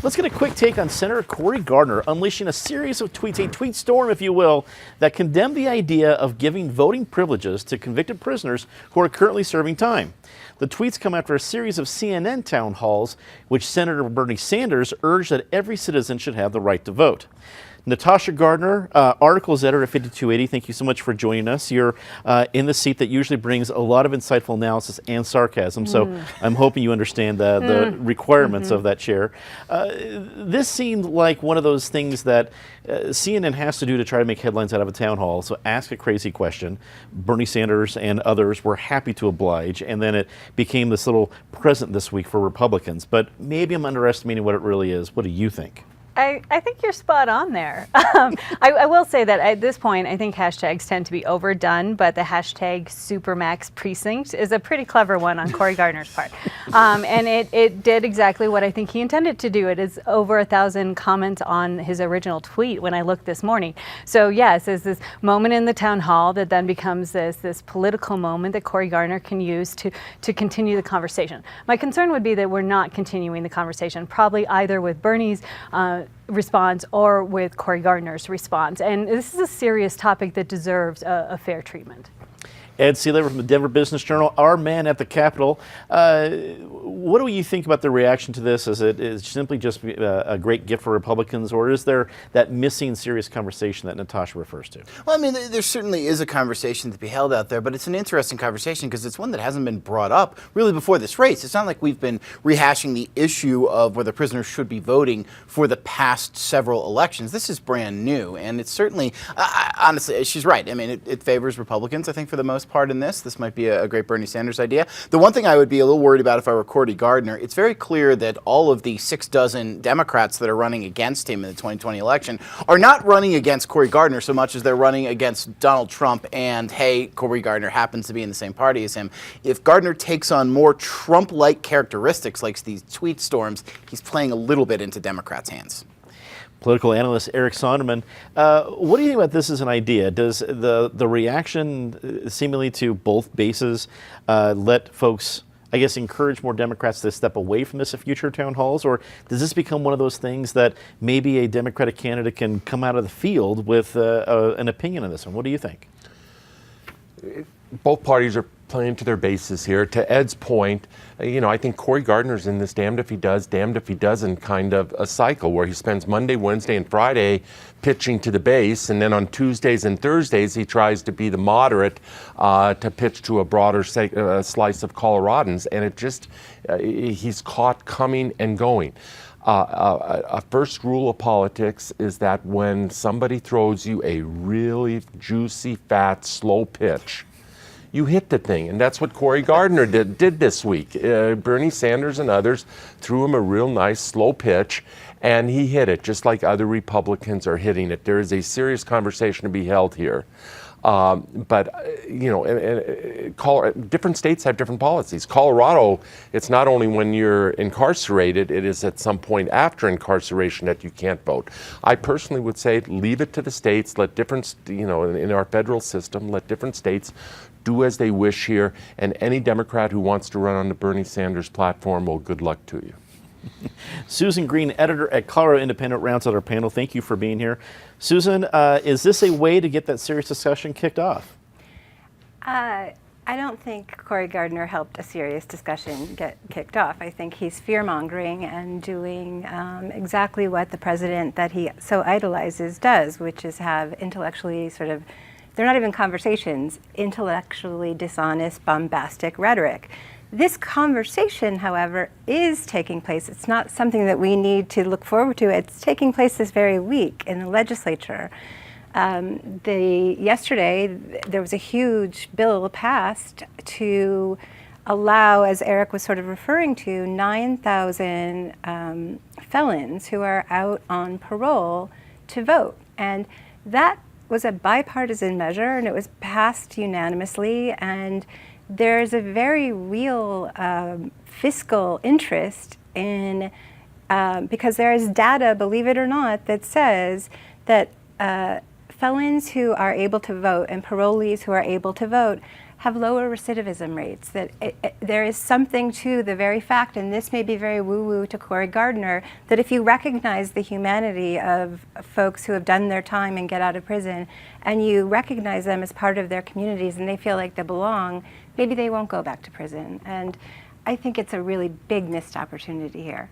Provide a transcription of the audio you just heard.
Let's get a quick take on Senator Cory Gardner unleashing a series of tweets, a tweet storm, if you will, that condemn the idea of giving voting privileges to convicted prisoners who are currently serving time. The tweets come after a series of CNN town halls, which Senator Bernie Sanders urged that every citizen should have the right to vote. Natasha Gardner, articles editor at 5280, thank you so much for joining us. You're in the seat that usually brings a lot of insightful analysis and sarcasm, so I'm hoping you understand the requirements of that chair. This seemed like one of those things that CNN has to do to try to make headlines out of a town hall, so ask a crazy question. Bernie Sanders and others were happy to oblige, and then it became this little present this week for Republicans. But maybe I'm underestimating what it really is. What do you think? I think you're spot on there. I will say that at this point, I think hashtags tend to be overdone, but the hashtag Supermax Precinct is a pretty clever one on Cory Gardner's part. And it did exactly what I think he intended to do. It is over 1,000 comments on his original tweet when I looked this morning. So yes, there's this moment in the town hall that then becomes this political moment that Cory Gardner can use to continue the conversation. My concern would be that we're not continuing the conversation, probably either with Bernie's response or with Cory Gardner's response. And this is a serious topic that deserves a fair treatment. Ed Seelaver from the Denver Business Journal, our man at the Capitol. What do you think about the reaction to this? Is it simply just a great gift for Republicans, or is there that missing serious conversation that Natasha refers to? Well, I mean, there certainly is a conversation to be held out there, but it's an interesting conversation because it's one that hasn't been brought up really before this race. It's not like we've been rehashing the issue of whether prisoners should be voting for the past several elections. This is brand new, and it's certainly, honestly, she's right. I mean, it favors Republicans, I think, for the most part in this. This might be a great Bernie Sanders idea. The one thing I would be a little worried about if I were Cory Gardner, it's very clear that all of the 6 dozen Democrats that are running against him in the 2020 election are not running against Cory Gardner so much as they're running against Donald Trump, and hey, Cory Gardner happens to be in the same party as him. If Gardner takes on more Trump-like characteristics like these tweet storms, he's playing a little bit into Democrats' hands. Political analyst Eric Sonderman, what do you think about this as an idea? Does the reaction seemingly to both bases let folks, I guess, encourage more Democrats to step away from this at future town halls? Or does this become one of those things that maybe a Democratic candidate can come out of the field with an opinion on this one? What do you think? Both parties are playing to their bases here. To Ed's point, I think Cory Gardner's in this damned if he does, damned if he doesn't kind of a cycle where he spends Monday, Wednesday, and Friday pitching to the base, and then on Tuesdays and Thursdays he tries to be the moderate to pitch to a broader slice of Coloradans, and it just, he's caught coming and going. A first rule of politics is that when somebody throws you a really juicy, fat, slow pitch, you hit the thing, and that's what Cory Gardner did this week. Bernie Sanders and others threw him a real nice slow pitch, and he hit it just like other Republicans are hitting it. There is a serious conversation to be held here. But different states have different policies. Colorado, it's not only when you're incarcerated, it is at some point after incarceration that you can't vote. I personally would say leave it to the states, let different, in our federal system, let different states do as they wish here, and any Democrat who wants to run on the Bernie Sanders platform, well, good luck to you. Susan Green, editor at Colorado Independent, rounds out our panel. Thank you for being here. Susan, is this a way to get that serious discussion kicked off? I don't think Cory Gardner helped a serious discussion get kicked off. I think he's fear-mongering and doing exactly what the president that he so idolizes does, which is have intellectually they're not even conversations, intellectually dishonest, bombastic rhetoric. This conversation, however, is taking place. It's not something that we need to look forward to. It's taking place this very week in the legislature. Yesterday, there was a huge bill passed to allow, as Eric was sort of referring to, 9,000 felons who are out on parole to vote. And that was a bipartisan measure, and it was passed unanimously, and there's a very real fiscal interest in, because there is data, believe it or not, that says that felons who are able to vote and parolees who are able to vote have lower recidivism rates. That there is something to the very fact, and this may be very woo-woo to Cory Gardner, that if you recognize the humanity of folks who have done their time and get out of prison, and you recognize them as part of their communities and they feel like they belong, maybe they won't go back to prison. And I think it's a really big missed opportunity here.